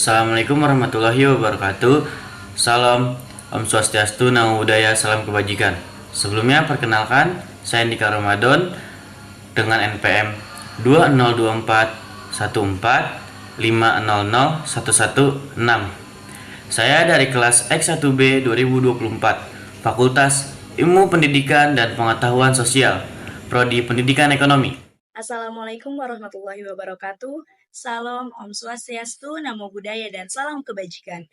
Assalamualaikum warahmatullahi wabarakatuh. Salam Om Swastiastu, Namo Buddhaya, salam kebajikan. Sebelumnya perkenalkan, saya Andika Ramadan dengan NPM 202414500116. Saya dari kelas X1B 2024, Fakultas Ilmu Pendidikan dan Pengetahuan Sosial, Prodi Pendidikan Ekonomi. Assalamualaikum warahmatullahi wabarakatuh. Salam Om Swastiastu, Namo Buddhaya, dan salam kebajikan.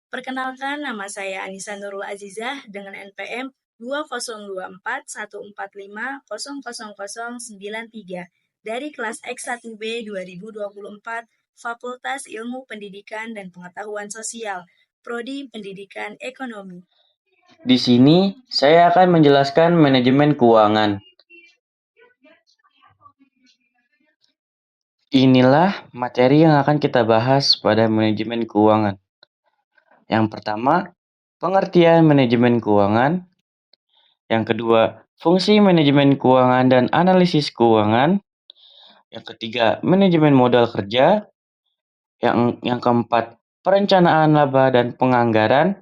Perkenalkan, nama saya Anissa Nurul Azizah dengan NPM 202414500093 dari kelas X1B 2024, Fakultas Ilmu Pendidikan dan Pengetahuan Sosial, Prodi Pendidikan Ekonomi. Di sini saya akan menjelaskan manajemen keuangan. Inilah materi yang akan kita bahas pada manajemen keuangan. Yang pertama, pengertian manajemen keuangan. Yang kedua, fungsi manajemen keuangan dan analisis keuangan. Yang ketiga, manajemen modal kerja. Yang keempat, perencanaan laba dan penganggaran.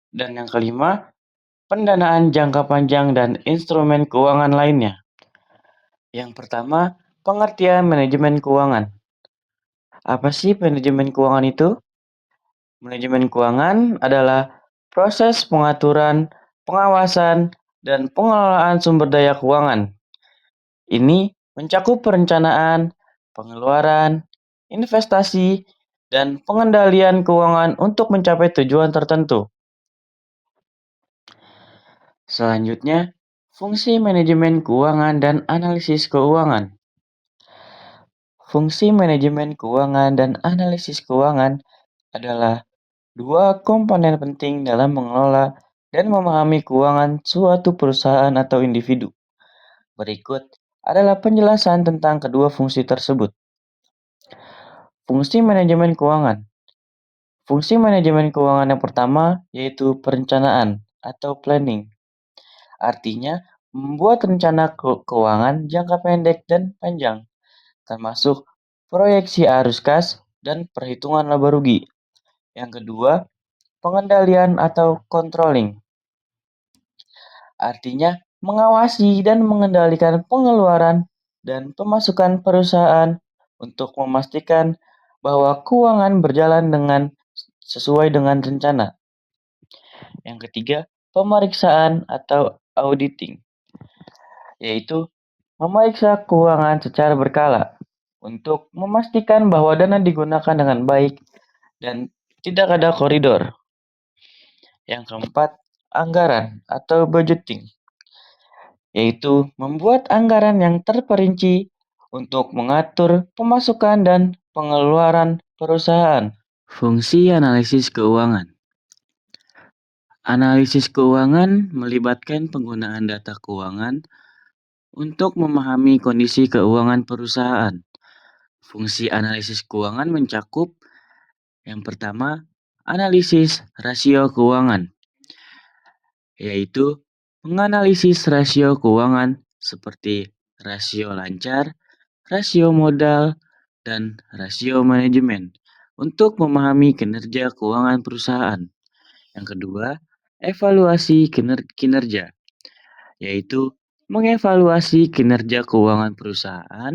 Dan yang kelima, pendanaan jangka panjang dan instrumen keuangan lainnya. Yang pertama, pengertian manajemen keuangan. Apa sih manajemen keuangan itu? Manajemen keuangan adalah proses pengaturan, pengawasan, dan pengelolaan sumber daya keuangan. Ini mencakup perencanaan, pengeluaran, investasi, dan pengendalian keuangan untuk mencapai tujuan tertentu. Selanjutnya, fungsi manajemen keuangan dan analisis keuangan. Fungsi manajemen keuangan dan analisis keuangan adalah dua komponen penting dalam mengelola dan memahami keuangan suatu perusahaan atau individu. Berikut adalah penjelasan tentang kedua fungsi tersebut. Fungsi manajemen keuangan. Fungsi manajemen keuangan yang pertama yaitu perencanaan atau planning. Artinya, membuat rencana keuangan jangka pendek dan panjang, termasuk proyeksi arus kas dan perhitungan laba rugi. Yang kedua, pengendalian atau controlling. Artinya, mengawasi dan mengendalikan pengeluaran dan pemasukan perusahaan untuk memastikan bahwa keuangan berjalan sesuai dengan rencana. Yang ketiga, pemeriksaan atau auditing, yaitu memeriksa keuangan secara berkala untuk memastikan bahwa dana digunakan dengan baik dan tidak ada koridor. Yang keempat, anggaran atau budgeting, yaitu membuat anggaran yang terperinci untuk mengatur pemasukan dan pengeluaran perusahaan. Fungsi analisis keuangan. Analisis keuangan melibatkan penggunaan data keuangan untuk memahami kondisi keuangan perusahaan. Fungsi analisis keuangan mencakup yang pertama, analisis rasio keuangan, yaitu menganalisis rasio keuangan seperti rasio lancar, rasio modal, dan rasio manajemen untuk memahami kinerja keuangan perusahaan. Yang kedua, evaluasi kinerja, yaitu mengevaluasi kinerja keuangan perusahaan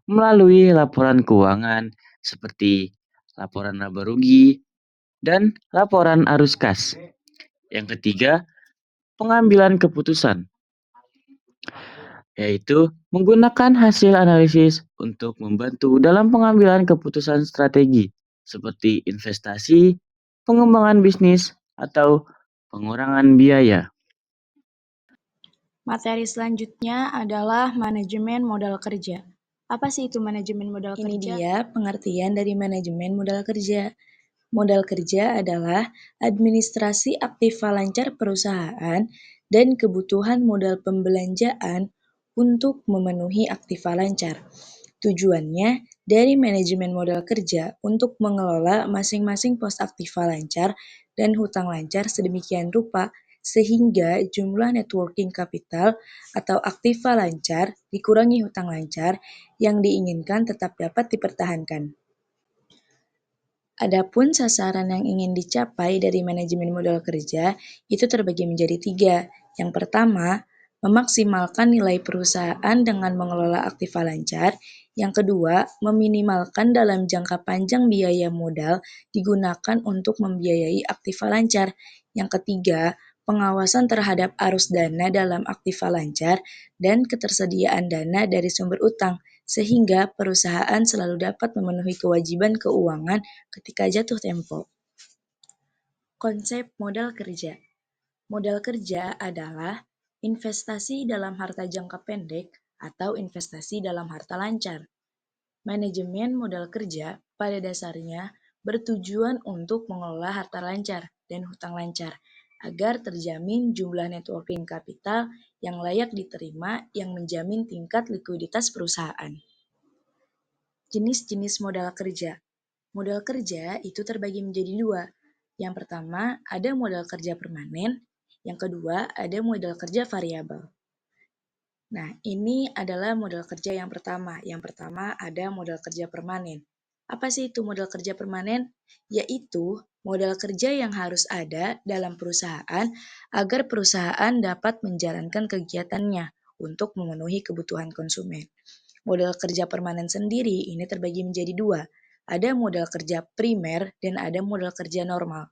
melalui laporan keuangan seperti laporan laba rugi dan laporan arus kas. Yang ketiga, pengambilan keputusan, yaitu menggunakan hasil analisis untuk membantu dalam pengambilan keputusan strategi seperti investasi, pengembangan bisnis, atau pengurangan biaya. Materi selanjutnya adalah manajemen modal kerja. Apa sih itu manajemen modal kerja? Ini dia pengertian dari manajemen modal kerja. Modal kerja adalah administrasi aktiva lancar perusahaan dan kebutuhan modal pembelanjaan untuk memenuhi aktiva lancar. Tujuannya dari manajemen modal kerja untuk mengelola masing-masing pos aktiva lancar dan hutang lancar sedemikian rupa sehingga jumlah net working capital atau aktiva lancar dikurangi hutang lancar yang diinginkan tetap dapat dipertahankan. Adapun sasaran yang ingin dicapai dari manajemen modal kerja itu terbagi menjadi 3. Yang pertama, memaksimalkan nilai perusahaan dengan mengelola aktiva lancar. Yang kedua, meminimalkan dalam jangka panjang biaya modal digunakan untuk membiayai aktiva lancar. Yang ketiga, pengawasan terhadap arus dana dalam aktiva lancar dan ketersediaan dana dari sumber utang, sehingga perusahaan selalu dapat memenuhi kewajiban keuangan ketika jatuh tempo. Konsep modal kerja. Modal kerja adalah investasi dalam harta jangka pendek atau investasi dalam harta lancar. Manajemen modal kerja pada dasarnya bertujuan untuk mengelola harta lancar dan hutang lancar agar terjamin jumlah net working capital yang layak diterima yang menjamin tingkat likuiditas perusahaan. Jenis-jenis modal kerja. Modal kerja itu terbagi menjadi 2. Yang pertama, ada modal kerja permanen. Yang kedua, ada modal kerja variabel. Nah, ini adalah modal kerja yang pertama. Yang pertama ada modal kerja permanen. Apa sih itu modal kerja permanen? Yaitu modal kerja yang harus ada dalam perusahaan agar perusahaan dapat menjalankan kegiatannya untuk memenuhi kebutuhan konsumen. Modal kerja permanen sendiri ini terbagi menjadi 2. Ada modal kerja primer dan ada modal kerja normal.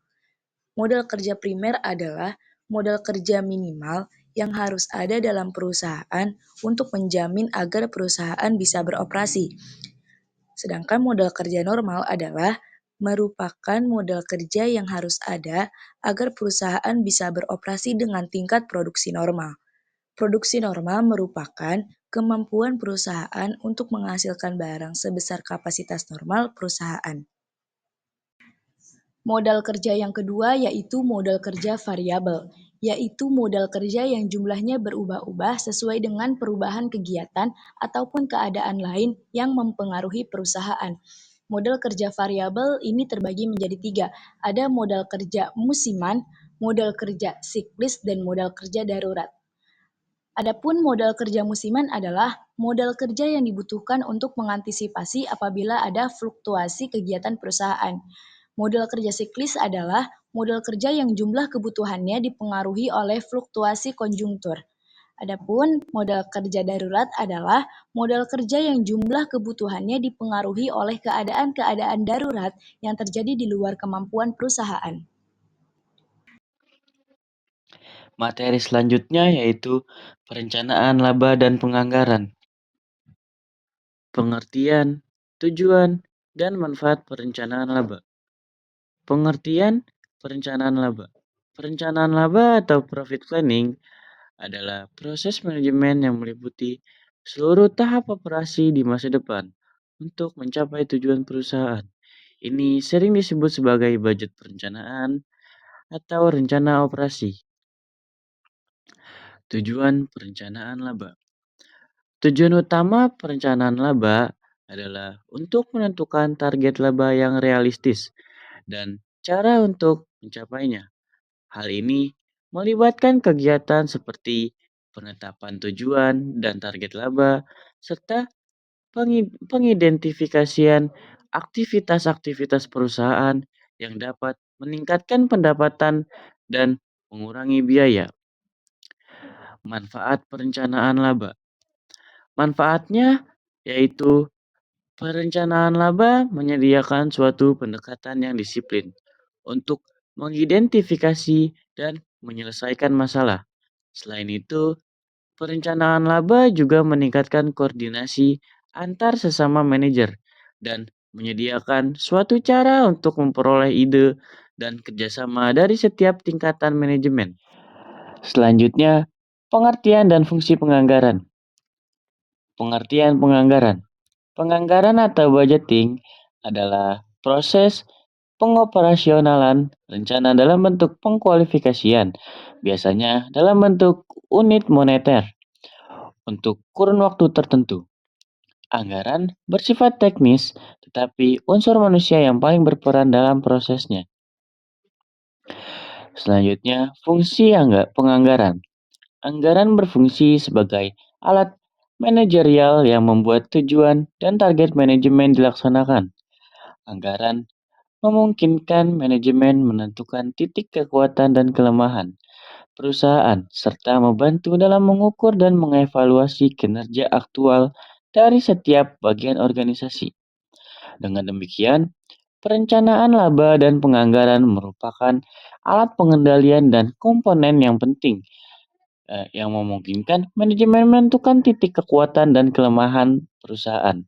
Modal kerja primer adalah modal kerja minimal yang harus ada dalam perusahaan untuk menjamin agar perusahaan bisa beroperasi. Sedangkan modal kerja normal adalah merupakan modal kerja yang harus ada agar perusahaan bisa beroperasi dengan tingkat produksi normal. Produksi normal merupakan kemampuan perusahaan untuk menghasilkan barang sebesar kapasitas normal perusahaan. Modal kerja yang kedua yaitu modal kerja variabel, yaitu modal kerja yang jumlahnya berubah-ubah sesuai dengan perubahan kegiatan ataupun keadaan lain yang mempengaruhi perusahaan. Modal kerja variabel ini terbagi menjadi 3. Ada modal kerja musiman, modal kerja siklis, dan modal kerja darurat. Adapun modal kerja musiman adalah modal kerja yang dibutuhkan untuk mengantisipasi apabila ada fluktuasi kegiatan perusahaan. Modal kerja siklis adalah modal kerja yang jumlah kebutuhannya dipengaruhi oleh fluktuasi konjungtur. Adapun modal kerja darurat adalah modal kerja yang jumlah kebutuhannya dipengaruhi oleh keadaan-keadaan darurat yang terjadi di luar kemampuan perusahaan. Materi selanjutnya yaitu perencanaan laba dan penganggaran. Pengertian, tujuan, dan manfaat perencanaan laba. Pengertian perencanaan laba. Perencanaan laba atau profit planning adalah proses manajemen yang meliputi seluruh tahap operasi di masa depan untuk mencapai tujuan perusahaan. Ini sering disebut sebagai budget perencanaan atau rencana operasi. Tujuan perencanaan laba. Tujuan utama perencanaan laba adalah untuk menentukan target laba yang realistis dan cara untuk mencapainya. Hal ini melibatkan kegiatan seperti penetapan tujuan dan target laba, serta pengidentifikasian aktivitas-aktivitas perusahaan yang dapat meningkatkan pendapatan dan mengurangi biaya. Manfaat perencanaan laba. Manfaatnya yaitu perencanaan laba menyediakan suatu pendekatan yang disiplin untuk mengidentifikasi dan menyelesaikan masalah. Selain itu, perencanaan laba juga meningkatkan koordinasi antar sesama manajer dan menyediakan suatu cara untuk memperoleh ide dan kerjasama dari setiap tingkatan manajemen. Selanjutnya, pengertian dan fungsi penganggaran. Pengertian penganggaran. Penganggaran atau budgeting adalah proses pengoperasionalan rencana dalam bentuk pengkualifikasian, biasanya dalam bentuk unit moneter, untuk kurun waktu tertentu. Anggaran bersifat teknis, tetapi unsur manusia yang paling berperan dalam prosesnya. Selanjutnya, fungsi penganggaran. Anggaran berfungsi sebagai alat manajerial yang membuat tujuan dan target manajemen dilaksanakan. Anggaran memungkinkan manajemen menentukan titik kekuatan dan kelemahan perusahaan, serta membantu dalam mengukur dan mengevaluasi kinerja aktual dari setiap bagian organisasi. Dengan demikian, perencanaan laba dan penganggaran merupakan alat pengendalian dan komponen yang penting yang memungkinkan manajemen menentukan titik kekuatan dan kelemahan perusahaan.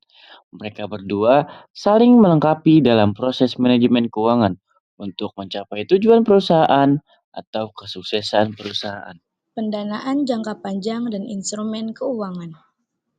Mereka berdua saling melengkapi dalam proses manajemen keuangan untuk mencapai tujuan perusahaan atau kesuksesan perusahaan. Pendanaan jangka panjang dan instrumen keuangan.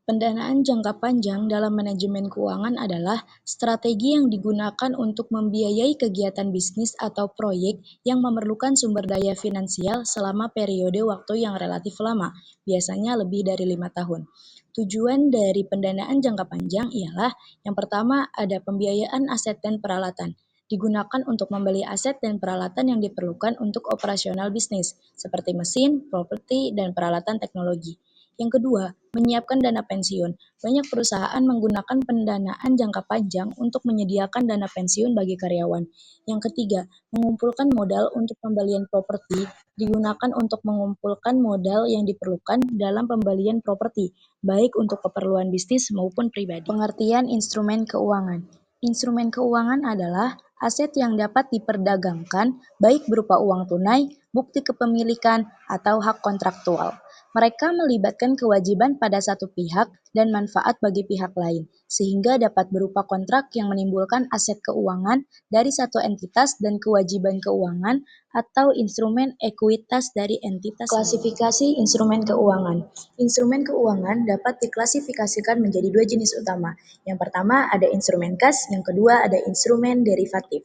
Pendanaan jangka panjang dalam manajemen keuangan adalah strategi yang digunakan untuk membiayai kegiatan bisnis atau proyek yang memerlukan sumber daya finansial selama periode waktu yang relatif lama, biasanya lebih dari 5 tahun. Tujuan dari pendanaan jangka panjang ialah yang pertama ada pembiayaan aset dan peralatan. Digunakan untuk membeli aset dan peralatan yang diperlukan untuk operasional bisnis, seperti mesin, properti, dan peralatan teknologi. Yang kedua, menyiapkan dana pensiun. Banyak perusahaan menggunakan pendanaan jangka panjang untuk menyediakan dana pensiun bagi karyawan. Yang ketiga, mengumpulkan modal untuk pembelian properti. Digunakan untuk mengumpulkan modal yang diperlukan dalam pembelian properti, baik untuk keperluan bisnis maupun pribadi. Pengertian instrumen keuangan. Instrumen keuangan adalah aset yang dapat diperdagangkan, baik berupa uang tunai, bukti kepemilikan, atau hak kontraktual. Mereka melibatkan kewajiban pada satu pihak dan manfaat bagi pihak lain, sehingga dapat berupa kontrak yang menimbulkan aset keuangan dari satu entitas dan kewajiban keuangan atau instrumen ekuitas dari entitas. Klasifikasi instrumen keuangan. Instrumen keuangan dapat diklasifikasikan menjadi dua jenis utama. Yang pertama ada instrumen kas, yang kedua ada instrumen derivatif.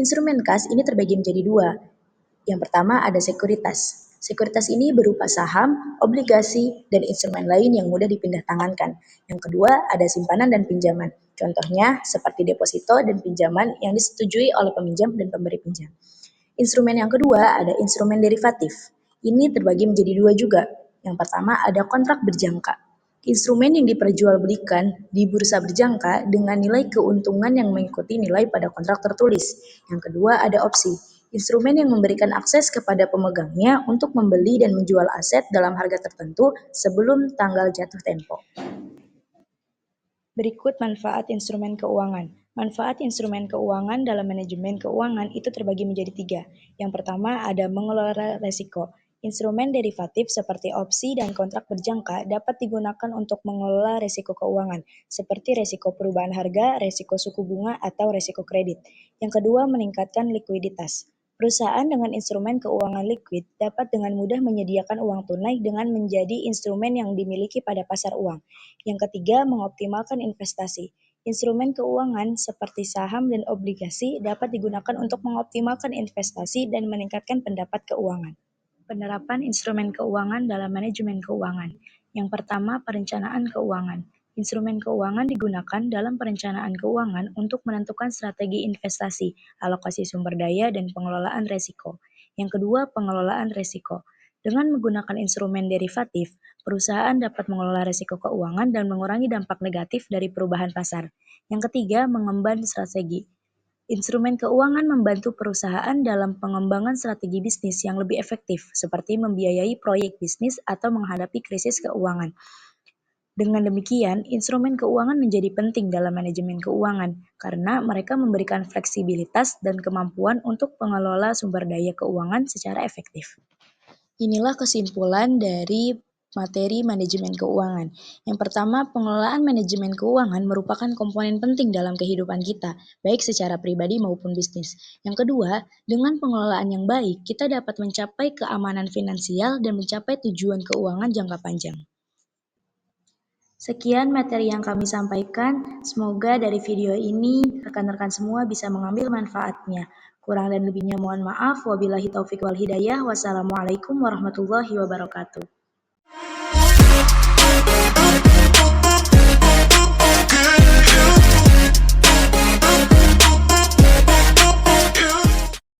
Instrumen kas ini terbagi menjadi dua. Yang pertama ada sekuritas. Sekuritas ini berupa saham, obligasi, dan instrumen lain yang mudah dipindah tangankan. Yang kedua ada simpanan dan pinjaman. Contohnya seperti deposito dan pinjaman yang disetujui oleh peminjam dan pemberi pinjam. Instrumen yang kedua ada instrumen derivatif. Ini terbagi menjadi dua juga. Yang pertama ada kontrak berjangka. Instrumen yang diperjualbelikan di bursa berjangka dengan nilai keuntungan yang mengikuti nilai pada kontrak tertulis. Yang kedua ada opsi. Instrumen yang memberikan akses kepada pemegangnya untuk membeli dan menjual aset dalam harga tertentu sebelum tanggal jatuh tempo. Berikut manfaat instrumen keuangan. Manfaat instrumen keuangan dalam manajemen keuangan itu terbagi menjadi tiga. Yang pertama ada mengelola resiko. Instrumen derivatif seperti opsi dan kontrak berjangka dapat digunakan untuk mengelola resiko keuangan, seperti resiko perubahan harga, resiko suku bunga, atau resiko kredit. Yang kedua, meningkatkan likuiditas. Perusahaan dengan instrumen keuangan liquid dapat dengan mudah menyediakan uang tunai dengan menjadi instrumen yang dimiliki pada pasar uang. Yang ketiga, mengoptimalkan investasi. Instrumen keuangan seperti saham dan obligasi dapat digunakan untuk mengoptimalkan investasi dan meningkatkan pendapat keuangan. Penerapan instrumen keuangan dalam manajemen keuangan. Yang pertama, perencanaan keuangan. Instrumen keuangan digunakan dalam perencanaan keuangan untuk menentukan strategi investasi, alokasi sumber daya, dan pengelolaan resiko. Yang kedua, pengelolaan resiko. Dengan menggunakan instrumen derivatif, perusahaan dapat mengelola resiko keuangan dan mengurangi dampak negatif dari perubahan pasar. Yang ketiga, mengemban strategi. Instrumen keuangan membantu perusahaan dalam pengembangan strategi bisnis yang lebih efektif, seperti membiayai proyek bisnis atau menghadapi krisis keuangan. Dengan demikian, instrumen keuangan menjadi penting dalam manajemen keuangan karena mereka memberikan fleksibilitas dan kemampuan untuk mengelola sumber daya keuangan secara efektif. Inilah kesimpulan dari materi manajemen keuangan. Yang pertama, pengelolaan manajemen keuangan merupakan komponen penting dalam kehidupan kita, baik secara pribadi maupun bisnis. Yang kedua, dengan pengelolaan yang baik, kita dapat mencapai keamanan finansial dan mencapai tujuan keuangan jangka panjang. Sekian materi yang kami sampaikan. Semoga dari video ini rekan-rekan semua bisa mengambil manfaatnya. Kurang dan lebihnya mohon maaf. Wabillahi taufiq wal hidayah. Wassalamualaikum warahmatullahi wabarakatuh.